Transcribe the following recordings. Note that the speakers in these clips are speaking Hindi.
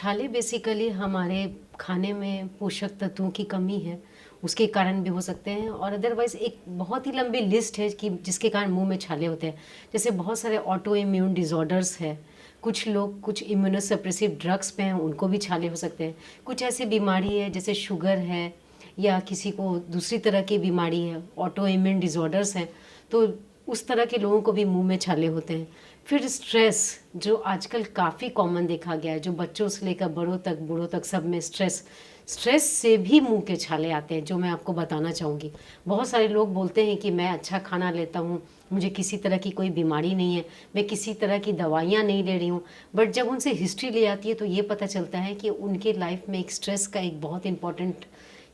छाले बेसिकली हमारे खाने में पोषक तत्वों की कमी है, उसके कारण भी हो सकते हैं। और अदरवाइज़ एक बहुत ही लंबी लिस्ट है कि जिसके कारण मुंह में छाले होते हैं। जैसे बहुत सारे ऑटो इम्यून डिसऑर्डर्स है, कुछ लोग कुछ इम्यूनोसप्रेसिव ड्रग्स पे हैं, उनको भी छाले हो सकते हैं। कुछ ऐसी बीमारी है जैसे शुगर है या किसी को दूसरी तरह की बीमारी है, ऑटो इम्यून डिसऑर्डर्स हैं, तो उस तरह के लोगों को भी मुंह में छाले होते हैं। फिर स्ट्रेस जो आजकल काफ़ी कॉमन देखा गया है, जो बच्चों से लेकर बूढ़ों तक सब में स्ट्रेस से भी मुंह के छाले आते हैं, जो मैं आपको बताना चाहूँगी। बहुत सारे लोग बोलते हैं कि मैं अच्छा खाना लेता हूँ, मुझे किसी तरह की कोई बीमारी नहीं है, मैं किसी तरह की दवाइयाँ नहीं ले रही हूँ, बट जब उनसे हिस्ट्री ले आती है तो ये पता चलता है कि उनके लाइफ में एक स्ट्रेस का एक बहुत इंपॉर्टेंट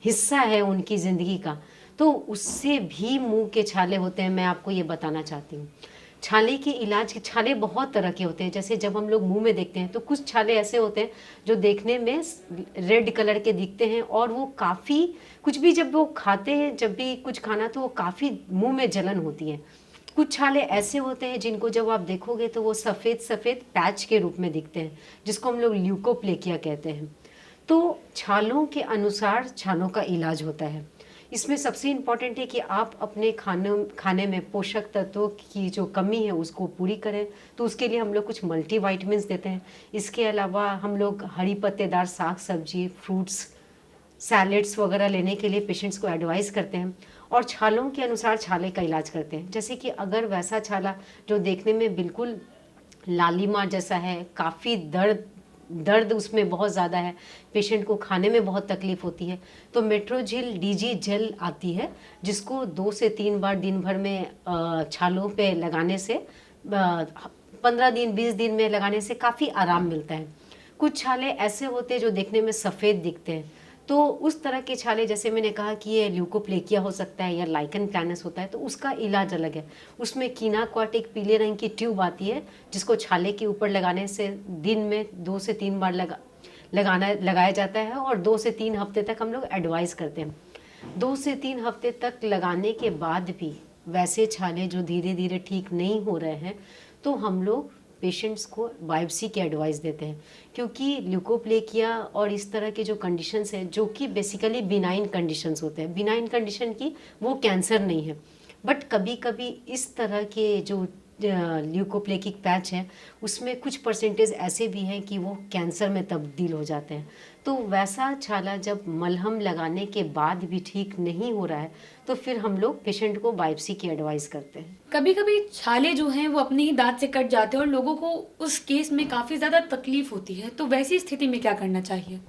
हिस्सा है उनकी ज़िंदगी का, तो उससे भी मुंह के छाले होते हैं। मैं आपको ये बताना चाहती हूँ। छाले के इलाज के छाले बहुत तरह के होते हैं। जैसे जब हम लोग मुंह में देखते हैं तो कुछ छाले ऐसे होते हैं जो देखने में रेड कलर के दिखते हैं और वो काफ़ी कुछ भी जब वो खाते हैं, जब भी कुछ खाना तो वो काफ़ी मुंह में जलन होती है। कुछ छाले ऐसे होते हैं जिनको जब आप देखोगे तो वो सफ़ेद सफ़ेद पैच के रूप में दिखते हैं, जिसको हम लोग ल्यूकोप्लेकिया कहते हैं। तो छालों के अनुसार छालों का इलाज होता है। इसमें सबसे इम्पॉर्टेंट है कि आप अपने खाने में पोषक तत्वों की जो कमी है उसको पूरी करें, तो उसके लिए हम लोग कुछ मल्टीविटामिन्स देते हैं। इसके अलावा हम लोग हरी पत्तेदार साग सब्जी, फ्रूट्स, सैलेड्स वगैरह लेने के लिए पेशेंट्स को एडवाइस करते हैं और छालों के अनुसार छाले का इलाज करते हैं। जैसे कि अगर वैसा छाला जो देखने में बिल्कुल लालिमा जैसा है, काफ़ी दर्द उसमें बहुत ज़्यादा है, पेशेंट को खाने में बहुत तकलीफ़ होती है, तो मेट्रोजिल डीजी जेल आती है, जिसको 2 से 3 बार दिन भर में छालों पे लगाने से 15 दिन 20 दिन में लगाने से काफ़ी आराम मिलता है। कुछ छाले ऐसे होते हैं जो देखने में सफ़ेद दिखते हैं, तो उस तरह के छाले जैसे मैंने कहा कि ये ल्यूकोप्लेकिया हो सकता है या लाइकन प्लैनस होता है, तो उसका इलाज अलग है। उसमें कीनाक्वाट एक पीले रंग की ट्यूब आती है, जिसको छाले के ऊपर लगाने से दिन में 2 से 3 बार लगाया जाता है और 2 से 3 हफ्ते तक हम लोग एडवाइस करते हैं। 2 से 3 हफ्ते तक लगाने के बाद भी वैसे छाले जो धीरे धीरे ठीक नहीं हो रहे हैं, तो हम लोग पेशेंट्स को बायोप्सी की एडवाइस देते हैं, क्योंकि ल्यूकोप्लेकिया और इस तरह के जो कंडीशंस हैं जो कि बेसिकली बिनाइन कंडीशंस होते हैं, बिनाइन कंडीशन की वो कैंसर नहीं है, बट कभी कभी इस तरह के जो ल्यूकोप्लेकिक पैच है उसमें कुछ परसेंटेज ऐसे भी हैं कि वो कैंसर में तब्दील हो जाते हैं। तो वैसा छाला जब मलहम लगाने के बाद भी ठीक नहीं हो रहा है तो फिर हम लोग पेशेंट को बायोप्सी की एडवाइस करते हैं। कभी कभी छाले जो हैं वो अपने ही दांत से कट जाते हैं और लोगों को उस केस में काफ़ी ज़्यादा तकलीफ होती है, तो वैसी स्थिति में क्या करना चाहिए?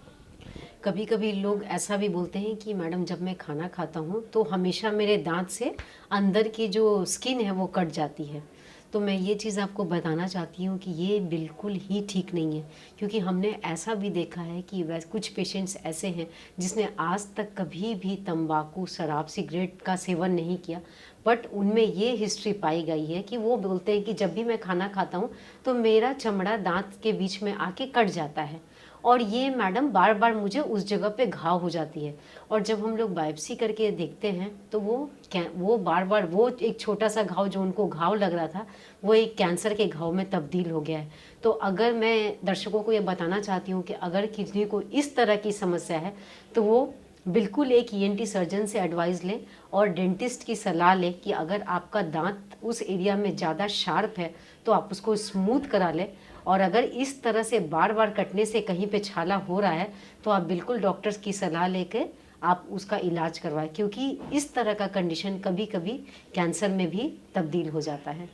कभी कभी लोग ऐसा भी बोलते हैं कि मैडम जब मैं खाना खाता हूँ तो हमेशा मेरे दांत से अंदर की जो स्किन है वो कट जाती है। तो मैं ये चीज़ आपको बताना चाहती हूँ कि ये बिल्कुल ही ठीक नहीं है, क्योंकि हमने ऐसा भी देखा है कि वैसे कुछ पेशेंट्स ऐसे हैं जिसने आज तक कभी भी तंबाकू, शराब, सिगरेट का सेवन नहीं किया, बट उनमें ये हिस्ट्री पाई गई है कि वो बोलते हैं कि जब भी मैं खाना खाता हूँ तो मेरा चमड़ा दांत के बीच में आके कट जाता है और ये मैडम बार बार मुझे उस जगह पे घाव हो जाती है। और जब हम लोग बायोप्सी करके देखते हैं तो वो बार बार वो एक छोटा सा घाव जो उनको घाव लग रहा था वो एक कैंसर के घाव में तब्दील हो गया है। तो अगर मैं दर्शकों को ये बताना चाहती हूँ कि अगर किसी को इस तरह की समस्या है तो वो बिल्कुल एक ईएनटी सर्जन से एडवाइस लें और डेंटिस्ट की सलाह लें कि अगर आपका दांत उस एरिया में ज़्यादा शार्प है तो आप उसको स्मूथ करा लें, और अगर इस तरह से बार बार कटने से कहीं पे छाला हो रहा है तो आप बिल्कुल डॉक्टर्स की सलाह लेकर आप उसका इलाज करवाएं, क्योंकि इस तरह का कंडीशन कभी कभी कैंसर में भी तब्दील हो जाता है।